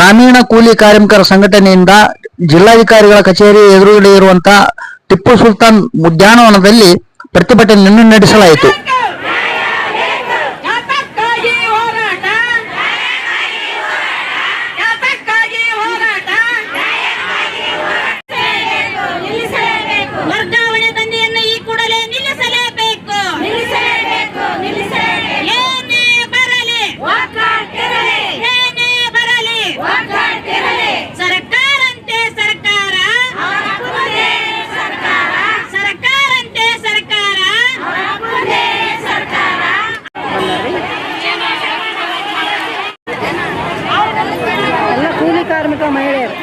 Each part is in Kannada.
ಗ್ರಾಮೀಣ ಕೂಲಿ ಕಾರ್ಮಿಕರ ಸಂಘಟನೆಯಿಂದ ಜಿಲ್ಲಾಧಿಕಾರಿಗಳ ಕಚೇರಿ ಎದುರುಗಡೆ ಇರುವಂತಹ ಟಿಪ್ಪು ಸುಲ್ತಾನ್ ಉದ್ಯಾನವನದಲ್ಲಿ ಪ್ರತಿಭಟನೆಯನ್ನು ನಡೆಸಲಾಯಿತು. ಕಾರ್ಮಿಕ ಮಹಿಳೆಯರು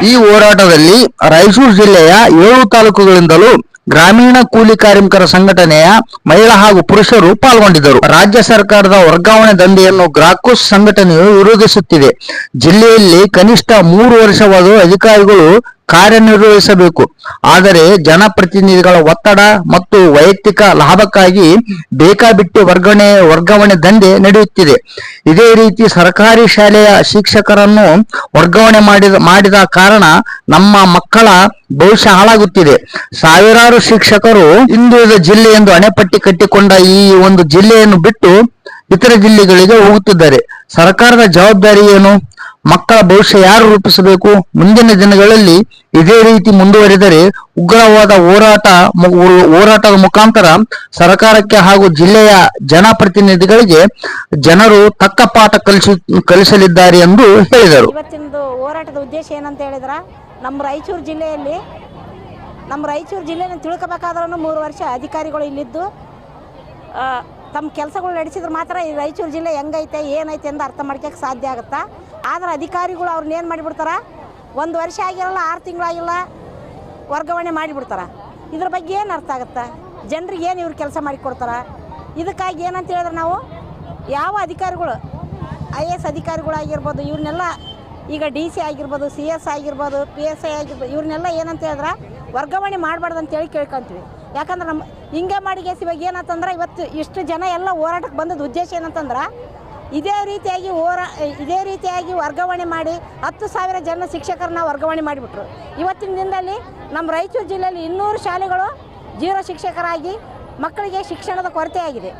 ಈ ಹೋರಾಟದಲ್ಲಿ ರಾಯಚೂರು ಜಿಲ್ಲೆಯ 7 ತಾಲೂಕುಗಳಿಂದಲೂ ಗ್ರಾಮೀಣ ಕೂಲಿ ಕಾರ್ಮಿಕರ ಸಂಘಟನೆಯ ಮಹಿಳಾ ಹಾಗೂ ಪುರುಷರು ಪಾಲ್ಗೊಂಡಿದ್ದರು. ರಾಜ್ಯ ಸರ್ಕಾರದ ವರ್ಗಾವಣೆ ದಂಧೆಯನ್ನು ಗ್ರಾಕುಸ್ ಸಂಘಟನೆಯು ವಿರೋಧಿಸುತ್ತಿದೆ. ಜಿಲ್ಲೆಯಲ್ಲಿ ಕನಿಷ್ಠ 3 ವರ್ಷವಾದ ಅಧಿಕಾರಿಗಳು ಕಾರ್ಯನಿರ್ವಹಿಸಬೇಕು. ಆದರೆ ಜನಪ್ರತಿನಿಧಿಗಳ ಒತ್ತಡ ಮತ್ತು ವೈಯಕ್ತಿಕ ಲಾಭಕ್ಕಾಗಿ ಬೇಕಾಬಿಟ್ಟಿ ವರ್ಗಾವಣೆ ದಂಧೆ ನಡೆಯುತ್ತಿದೆ. ಇದೇ ರೀತಿ ಸರ್ಕಾರಿ ಶಾಲೆಯ ಶಿಕ್ಷಕರನ್ನು ವರ್ಗಾವಣೆ ಮಾಡಿದ ಕಾರಣ ನಮ್ಮ ಮಕ್ಕಳ ಭವಿಷ್ಯ ಹಾಳಾಗುತ್ತಿದೆ. ಸಾವಿರಾರು ಶಿಕ್ಷಕರು ಹಿಂದುಳಿದ ಜಿಲ್ಲೆ ಎಂದು ಹಣೆಪಟ್ಟಿ ಕಟ್ಟಿಕೊಂಡ ಈ ಒಂದು ಜಿಲ್ಲೆಯನ್ನು ಬಿಟ್ಟು ಇತರ ಜಿಲ್ಲೆಗಳಿಗೆ ಹೋಗುತ್ತಿದ್ದಾರೆ. ಸರ್ಕಾರದ ಜವಾಬ್ದಾರಿ ಏನು? ಮಕ್ಕಳ ಭವಿಷ್ಯ ಯಾರು ರೂಪಿಸಬೇಕು? ಮುಂದಿನ ದಿನಗಳಲ್ಲಿ ಇದೇ ರೀತಿ ಮುಂದುವರಿದರೆ ಉಗ್ರವಾದ ಹೋರಾಟದ ಮುಖಾಂತರ ಸರ್ಕಾರಕ್ಕೆ ಹಾಗೂ ಜಿಲ್ಲೆಯ ಜನಪ್ರತಿನಿಧಿಗಳಿಗೆ ಜನರು ತಕ್ಕ ಪಾಠ ಕಲಿಸಲಿದ್ದಾರೆ ಎಂದು ಹೇಳಿದರು. ಇವತ್ತಿನ ಹೋರಾಟದ ಉದ್ದೇಶ ಏನಂತ ಹೇಳಿದ್ರ, ನಮ್ಮ ರಾಯಚೂರು ಜಿಲ್ಲೆಯನ್ನು ತಿಳ್ಕೋಬೇಕಾದ್ರೂ 3 ವರ್ಷ ಅಧಿಕಾರಿಗಳು ಇಲ್ಲಿದ್ದು ತಮ್ಮ ಕೆಲಸಗಳು ನಡೆಸಿದ್ರೆ ಮಾತ್ರ ಈ ರಾಯಚೂರು ಜಿಲ್ಲೆ ಹೆಂಗೈತೆ ಏನೈತೆ ಅಂತ ಅರ್ಥ ಮಾಡ್ಲಿಕ್ಕೆ ಸಾಧ್ಯ ಆಗುತ್ತಾ. ಆದ್ರೆ ಅಧಿಕಾರಿಗಳು ಅವ್ರನ್ನ ಏನು ಮಾಡಿಬಿಡ್ತಾರ, 1 ವರ್ಷ ಆಗಿರಲ್ಲ, 6 ತಿಂಗಳಾಗಿಲ್ಲ, ವರ್ಗಾವಣೆ ಮಾಡಿಬಿಡ್ತಾರ. ಇದ್ರ ಬಗ್ಗೆ ಏನು ಅರ್ಥ ಆಗುತ್ತಾ? ಜನರಿಗೆ ಏನು ಇವ್ರು ಕೆಲಸ ಮಾಡಿಕೊಡ್ತಾರ? ಇದಕ್ಕಾಗಿ ಏನಂತ ಹೇಳಿದ್ರೆ ನಾವು ಯಾವ ಅಧಿಕಾರಿಗಳು IAS ಅಧಿಕಾರಿಗಳಾಗಿರ್ಬೋದು, ಇವ್ರನ್ನೆಲ್ಲ ಈಗ DC ಆಗಿರ್ಬೋದು, CS ಆಗಿರ್ಬೋದು, PSI ಆಗಿರ್ಬೋದು, ಇವ್ರನ್ನೆಲ್ಲ ಏನಂತ ಹೇಳಿದ್ರೆ ವರ್ಗಾವಣೆ ಮಾಡಬಾರ್ದು ಅಂತೇಳಿ ಕೇಳ್ಕೊಂತೀವಿ. ಯಾಕಂದ್ರೆ ನಮ್ಮ ಹಿಂಗೆ ಮಾಡಿ ಇವಾಗ ಏನಂತಂದ್ರೆ ಇವತ್ತು ಇಷ್ಟು ಜನ ಎಲ್ಲ ಹೋರಾಟಕ್ಕೆ ಬಂದದ್ದು ಉದ್ದೇಶ ಏನಂತಂದ್ರೆ ಇದೇ ರೀತಿಯಾಗಿ ವರ್ಗಾವಣೆ ಮಾಡಿ 10,000 ಜನ ಶಿಕ್ಷಕರನ್ನ ವರ್ಗಾವಣೆ ಮಾಡಿಬಿಟ್ರು. ಇವತ್ತಿನ ದಿನದಲ್ಲಿ ನಮ್ಮ ರಾಯಚೂರು ಜಿಲ್ಲೆಯಲ್ಲಿ 200 ಶಾಲೆಗಳು 0 ಶಿಕ್ಷಕರಾಗಿ ಮಕ್ಕಳಿಗೆ ಶಿಕ್ಷಣದ ಕೊರತೆ ಆಗಿದೆ.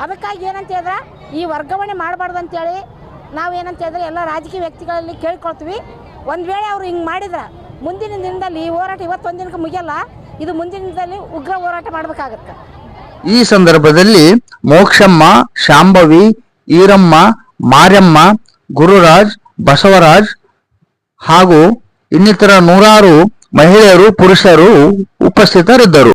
ಅದಕ್ಕಾಗಿ ಏನಂತ ಹೇಳಿದ್ರೆ ಈ ವರ್ಗಾವಣೆ ಮಾಡಬಾರ್ದು ಅಂತೇಳಿ ನಾವೇನಂತ ಹೇಳಿದ್ರೆ ಎಲ್ಲ ರಾಜಕೀಯ ವ್ಯಕ್ತಿಗಳಲ್ಲಿ ಕೇಳ್ಕೊಳ್ತೀವಿ. ಒಂದು ವೇಳೆ ಅವರು ಹಿಂಗೆ ಮಾಡಿದ್ರೆ ಮುಂದಿನ ದಿನದಲ್ಲಿ ಈ ಹೋರಾಟ ಇವತ್ತೊಂದು ದಿನಕ್ಕೆ ಮುಗಿಯಲ್ಲ, ಇದು ಮುಂದಿನ ದಿನದಲ್ಲಿ ಉಗ್ರ ಹೋರಾಟ ಮಾಡಬೇಕಾಗತ್ತೆ. ಈ ಸಂದರ್ಭದಲ್ಲಿ ಮೋಕ್ಷಮ್ಮ, ಶಾಂಭವಿ, ಈರಮ್ಮ, ಮಾರ್ಯಮ್ಮ, ಗುರುರಾಜ್, ಬಸವರಾಜ್ ಹಾಗೂ ಇನ್ನಿತರ 100 ಮಹಿಳೆಯರು, ಪುರುಷರು ಉಪಸ್ಥಿತರಿದ್ದರು.